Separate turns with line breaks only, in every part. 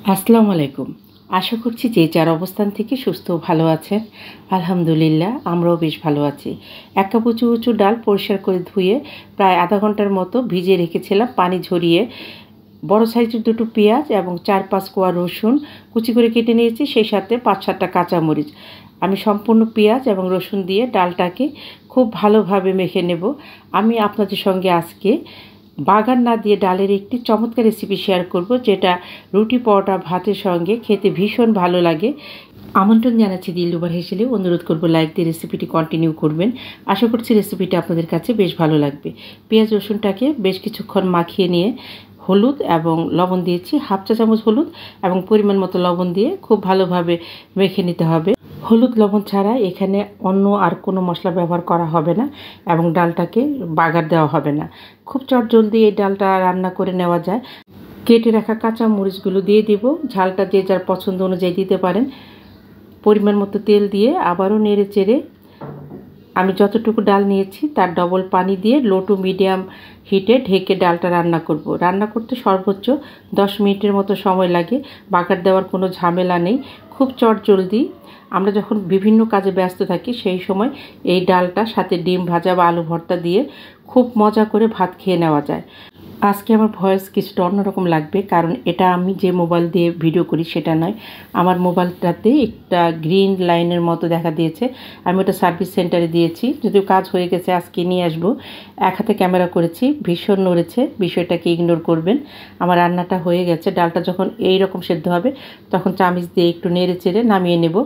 আসসালামু আলাইকুম। আশা করছি যে যার অবস্থান থেকে সুস্থ ও ভালো আছেন। আলহামদুলিল্লাহ আমরাও বেশ ভালো আছি। ১ কাপ উঁচু উঁচু ডাল পরিষ্কার করে ধুয়ে প্রায় আধা ঘন্টার মতো ভিজিয়ে রেখেছিলাম পানি ঝরিয়ে। বড় সাইজের ২টো পেঁয়াজ এবং ৪-৫ কোয়া রসুন কুচি করে কেটে নিয়েছি, সেই সাথে ৫-৭টা কাঁচামরিচ। আমি সম্পূর্ণ পেঁয়াজ এবং রসুন দিয়ে ডালটাকে খুব ভালোভাবে মেখে নেব। আমি আপনাদের সঙ্গে আজকে বাগার না দিয়ে ডালের একটি চমৎকার রেসিপি শেয়ার করব, যেটা রুটি, পরোটা, ভাতের সঙ্গে খেতে ভীষণ ভালো লাগে। আমন্ত্রণ জানাচ্ছি দিলরুবার হেসেলে। অনুরোধ করব লাইক দিয়ে রেসিপিটি কন্টিনিউ করবেন। আশা করছি রেসিপিটা আপনাদের কাছে বেশ ভালো লাগবে। পেঁয়াজ রসুনটাকে বেশ কিছুক্ষণ মাখিয়ে নিয়ে হলুদ এবং লবণ দিয়েছি, 1/2 চা চামচ হলুদ এবং পরিমাণ মতো লবণ দিয়ে খুব ভালোভাবে মেখে নিতে হবে। হলুদ লবণ ছাড়া এখানে অন্য আর কোনো মশলা ব্যবহার করা হবে না এবং ডালটাকে বাগার দেওয়া হবে না। খুব চটজলদি এই ডালটা রান্না করে নেওয়া যায়। কেটে রাখা কাঁচা মরিচগুলো দিয়ে দেব। ঝালটা যে যার পছন্দ অনুযায়ী দিতে পারেন। পরিমাণ মতো তেল দিয়ে আবারও নেড়ে চেড়ে আমি যতটুকু ডাল নিয়েছি তার ডবল পানি দিয়ে লো টু মিডিয়াম হিটে ঢেকে ডালটা রান্না করব। রান্না করতে সর্বোচ্চ 10 মিনিটের মতো সময় লাগে। বাগার দেওয়ার কোনো ঝামেলা নেই, খুব চটজলদি। আমরা যখন বিভিন্ন কাজে ব্যস্ত থাকি সেই সময় এই ডালটা সাথে ডিম ভাজা বা আলু ভর্তা দিয়ে খুব মজা করে ভাত খেয়ে নেওয়া যায়। আজকে আমার ভয়েস কিছুটা অন্যরকম লাগবে, কারণ এটা আমি যে মোবাইল দিয়ে ভিডিও করি সেটা নয়। আমার মোবাইলটাতে একটা গ্রিন লাইনের মতো দেখা দিয়েছে। আমি ওটা সার্ভিস সেন্টারে দিয়েছি, যদিও কাজ হয়ে গেছে, আজকে নিয়ে আসবো। এক হাতে ক্যামেরা করেছি, ভীষণ নড়েছে, বিষয়টাকে ইগনোর করবেন। আমার রান্নাটা হয়ে গেছে। ডালটা যখন এই রকম সেদ্ধ হবে তখন চামচ দিয়ে একটু নেড়ে চেড়ে নামিয়ে নেব।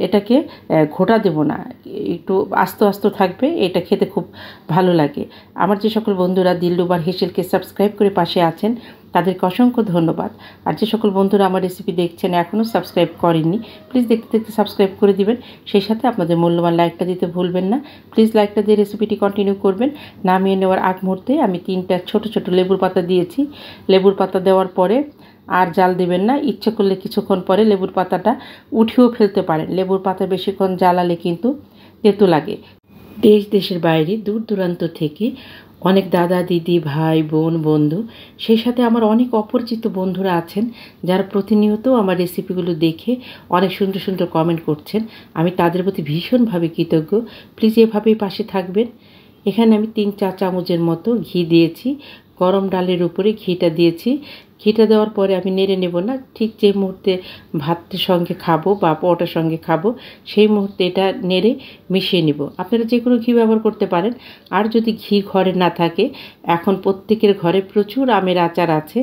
এটাকে ঘোটা দেব না, একটু আস্তে আস্তে থাকবে, এটা খেতে খুব ভালো লাগে। আমার যে সকল বন্ধুরা দিলরুবার হেসেলকে সাবস্ক্রাইব করে পাশে আছেন তাদেরকে অসংখ্য ধন্যবাদ। আর যে সকল বন্ধুরা আমার রেসিপি দেখছেন এখনও সাবস্ক্রাইব করেননি, প্লিজ দেখতে দেখতে সাবস্ক্রাইব করে দিবেন। সেই সাথে আপনাদের মূল্যবান লাইকটা দিতে ভুলবেন না। প্লিজ লাইকটা দিয়ে রেসিপিটি কন্টিনিউ করবেন। নামিয়ে নেওয়ার আগ মুহূর্তে আমি 3টা ছোট ছোট লেবুর পাতা দিয়েছি। লেবুর পাতা দেওয়ার পরে আর জাল দেবেন না। ইচ্ছে করলে কিছুক্ষণ পরে লেবুর পাতাটা উঠিয়েও ফেলতে পারেন। লেবুর পাতা বেশিক্ষণ জ্বালালে কিন্তু তেতো লাগে। দেশ দেশের বাইরে দূর দূরান্ত থেকে অনেক দাদা, দিদি, ভাই, বোন, বন্ধু, সেই সাথে আমার অনেক অপরিচিত বন্ধুরা আছেন যারা প্রতিনিয়ত আমার রেসিপিগুলো দেখে অনেক সুন্দর সুন্দর কমেন্ট করছেন। আমি তাদের প্রতি ভীষণভাবে কৃতজ্ঞ। প্লিজ এভাবেই পাশে থাকবেন। এখানে আমি 3 চা চামচের মতো ঘি দিয়েছি। গরম ডালের উপরে ঘিটা দিয়েছি। ঘিটা দেওয়ার পরে আমি নেড়ে নেব না। ঠিক যে মুহূর্তে ভাতের সঙ্গে খাবো বা পরোটার সঙ্গে খাবো সেই মুহূর্তে এটা নেড়ে মিশিয়ে নেব। আপনারা যে কোনো ঘি ব্যবহার করতে পারেন। আর যদি ঘি ঘরে না থাকে, এখন প্রত্যেকের ঘরে প্রচুর আমের আচার আছে,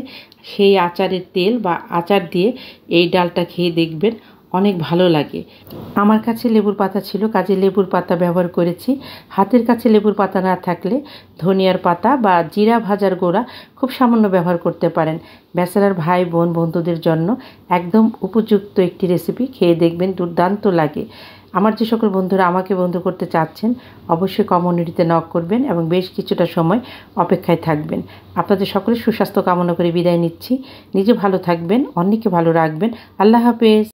সেই আচারের তেল বা আচার দিয়ে এই ডালটা খেয়ে দেখবেন, অনেক ভালো লাগে। আমার কাছে লেবুর পাতা ছিল, কাজে লেবুর পাতা ব্যবহার করেছি। হাতের কাছে লেবুর পাতা না থাকলে ধনিয়ার পাতা বা জিরা ভাজার গুঁড়া খুব সামান্য ব্যবহার করতে পারেন। ব্যাচেলার ভাই, বোন, বন্ধুদের জন্য একদম উপযুক্ত একটি রেসিপি। খেয়ে দেখবেন, দুর্দান্ত লাগে। আমার যে সকল বন্ধুরা আমাকে বন্ধু করতে চাচ্ছেন অবশ্যই কমিউনিটিতে নক করবেন এবং বেশ কিছুটা সময় অপেক্ষায় থাকবেন। আপনাদের সকলের সুস্বাস্থ্য কামনা করে বিদায় নিচ্ছি। নিজে ভালো থাকবেন, অন্যকে ভালো রাখবেন। আল্লাহ হাফেজ।